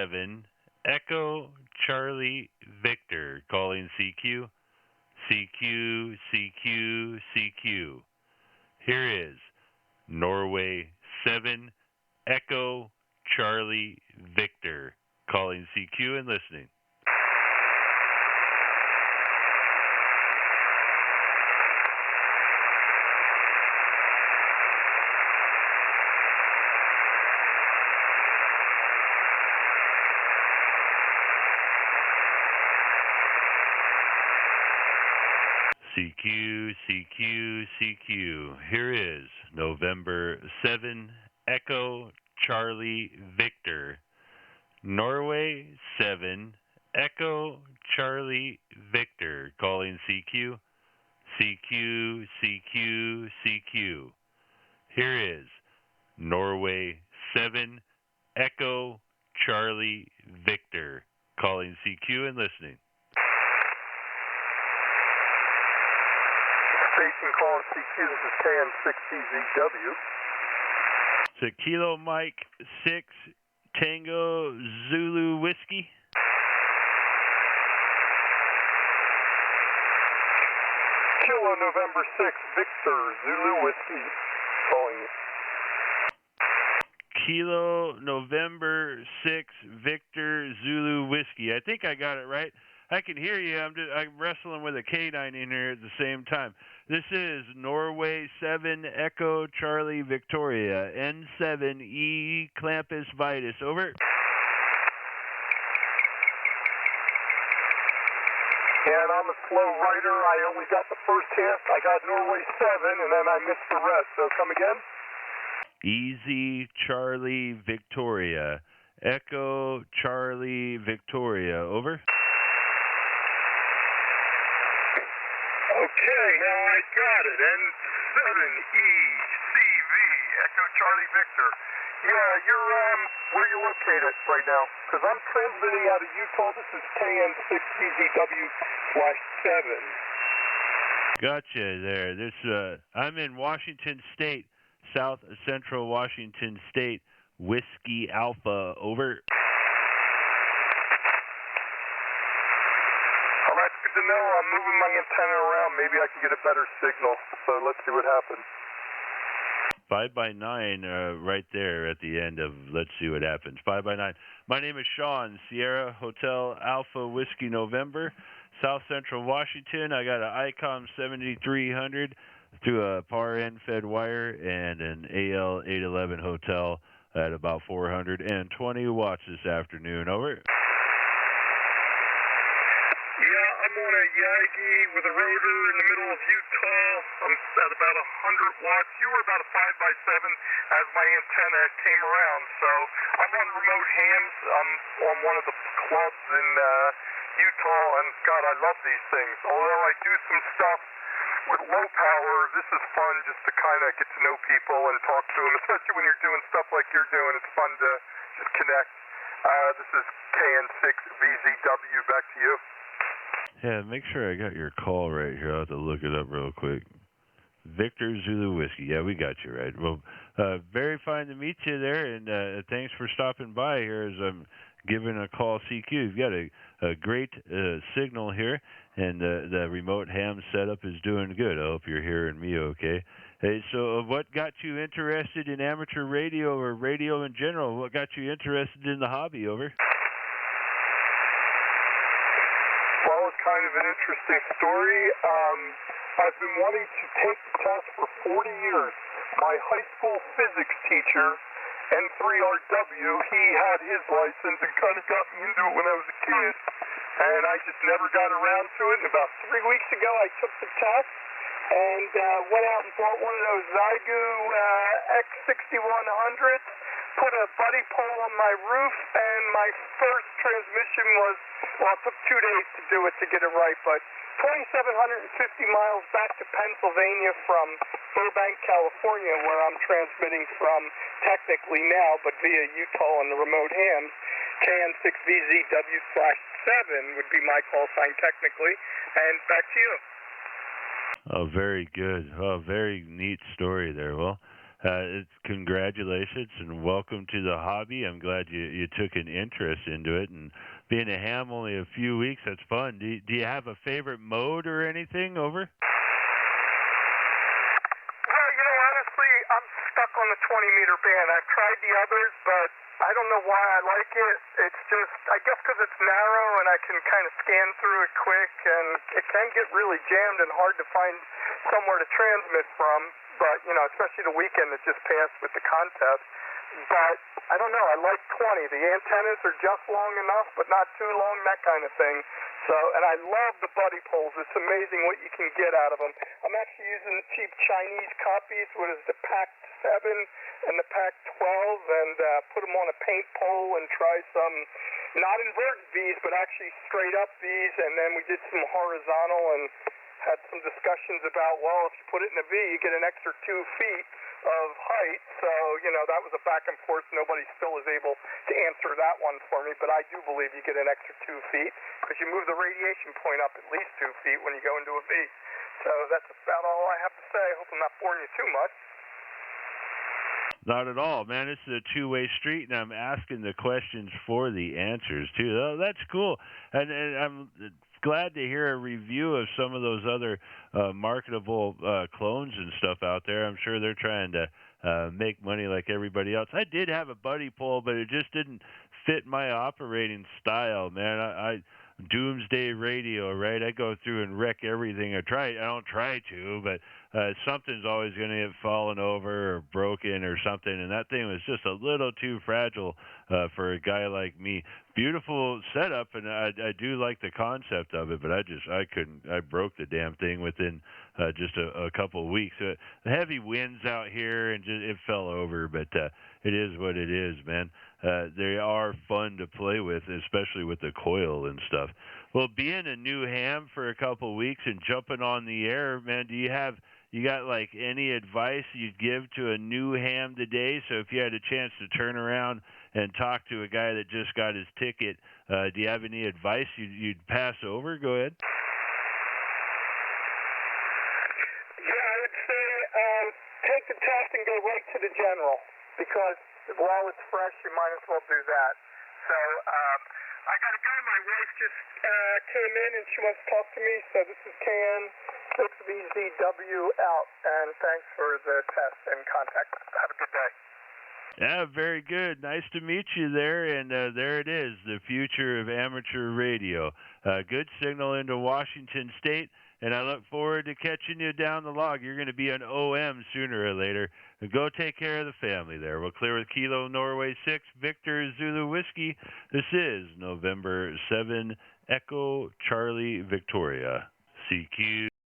7 Echo Charlie Victor calling CQ. CQ, CQ, CQ. Here is Norway 7 Echo Charlie Victor calling CQ and listening. CQ, CQ, CQ. Here is November 7 Echo Charlie Victor. Norway 7 Echo Charlie Victor calling CQ. CQ, CQ, CQ. Here is Norway 7 Echo Charlie Victor calling CQ and listening. Station calling CQ, this is KN6VZW. So Kilo Mike 6 Tango Zulu Whiskey. Kilo November 6 Victor Zulu Whiskey calling you. Kilo November 6 Victor Zulu Whiskey. I think I got it right. I can hear you. I'm wrestling with a K9 in here at the same time. This is Norway 7 Echo Charlie Victoria N7 E Clampus Vitus. Over. And I'm a slow writer. I only got the first hit. I got Norway 7, and then I missed the rest. So come again? Easy Charlie Victoria. Echo Charlie Victoria. Over. Okay, now I got it. N7ECV, Echo Charlie Victor. Yeah, you're where you located right now? Because I'm transmitting out of Utah. This is KN6VZW/7. Gotcha there. I'm in Washington State, South Central Washington State. Whiskey Alpha. Over. Good to know. I'm moving my antenna around. Maybe I can get a better signal. So let's see what happens. 5x9 right there at the end of Let's See What Happens. 5x9. My name is Sean, Sierra Hotel Alpha Whiskey November, South Central Washington. I got an ICOM 7300 through a PAR end-fed wire and an AL 811 hotel at about 420 watts this afternoon. Over. I'm on a Yagi with a rotor in the middle of Utah. I'm at about 100 watts. You were about a 5x7 as my antenna came around. So I'm on remote hams. I'm on one of the clubs in Utah, and God, I love these things. Although I do some stuff with low power, this is fun just to kind of get to know people and talk to them, especially when you're doing stuff like you're doing. It's fun to just connect. This is KN6VZW. Back to you. Yeah, make sure I got your call right here. I'll have to look it up real quick. Victor Zulu Whiskey. Yeah, we got you right. Well, very fine to meet you there, and thanks for stopping by here as I'm giving a call CQ. You've got a great signal here, and the remote ham setup is doing good. I hope you're hearing me okay. Hey, so what got you interested in amateur radio or radio in general? What got you interested in the hobby? Over. Well, it's kind of an interesting story. I've been wanting to take the test for 40 years. My high school physics teacher, N3RW, he had his license and kind of got me into it when I was a kid. And I just never got around to it. And about 3 weeks ago, I took the test and went out and bought one of those Zygu X6100s. Put a buddy pole on my roof, and my first transmission was, well, it took 2 days to do it to get it right, but 2,750 miles back to Pennsylvania from Burbank, California, where I'm transmitting from technically now, but via Utah and the remote hams. KN6VZW/7 would be my call sign technically, and back to you. Oh, very good. Oh, very neat story there. Well, It's congratulations and welcome to the hobby. I'm glad you took an interest into it, and being a ham only a few weeks, that's fun. Do you have a favorite mode or anything over? Well, honestly, I'm stuck on the 20-meter band. I've tried the others, but I don't know why I like it. It's just, I guess because it's narrow and I can kind of scan through it quick, and it can get really jammed and hard to find somewhere to transmit from. But, especially the weekend that just passed with the contest. But I don't know. I like 20. The antennas are just long enough, but not too long, that kind of thing. So, and I love the buddy poles. It's amazing what you can get out of them. I'm actually using the cheap Chinese copies, what is the Pac 7 and the Pac 12, and put them on a paint pole and try some, not inverted V's, but actually straight up V's. And then we did some horizontal and had some discussions about, well, if you put it in a V, you get an extra 2 feet of height. So, that was a back and forth. Nobody still is able to answer that one for me, but I do believe you get an extra 2 feet because you move the radiation point up at least 2 feet when you go into a V. So that's about all I have to say. I hope I'm not boring you too much. Not at all, man. It's a two-way street, and I'm asking the questions for the answers too. Oh, that's cool, and I'm glad to hear a review of some of those other marketable clones and stuff out there. I'm sure they're trying to make money like everybody else. I did have a buddy pole, but it just didn't fit my operating style, man. I doomsday radio, right? I go through and wreck everything. I don't try to, but something's always going to get fallen over or broken or something, and that thing was just a little too fragile for a guy like me. Beautiful setup, and I do like the concept of it, but I couldn't. I broke the damn thing within just a couple of weeks. The heavy winds out here, and it fell over, but it is what it is, man. They are fun to play with, especially with the coil and stuff. Well, being a new ham for a couple of weeks and jumping on the air, man, you got like any advice you'd give to a new ham today? So if you had a chance to turn around and talk to a guy that just got his ticket, do you have any advice you'd pass over? Go ahead. Yeah, I would say take the test and go right to the general because while it's fresh, you might as well do that. So I got to go. My wife just came in and she wants to talk to me. So this is KN6VZW out, and thanks for the test and contact. Have a good day. Yeah, very good. Nice to meet you there. And there it is, the future of amateur radio. Good signal into Washington State, and I look forward to catching you down the log. You're going to be an OM sooner or later. Go take care of the family there. We'll clear with Kilo Norway 6, Victor Zulu Whiskey. This is November 7, Echo Charlie Victoria. CQ.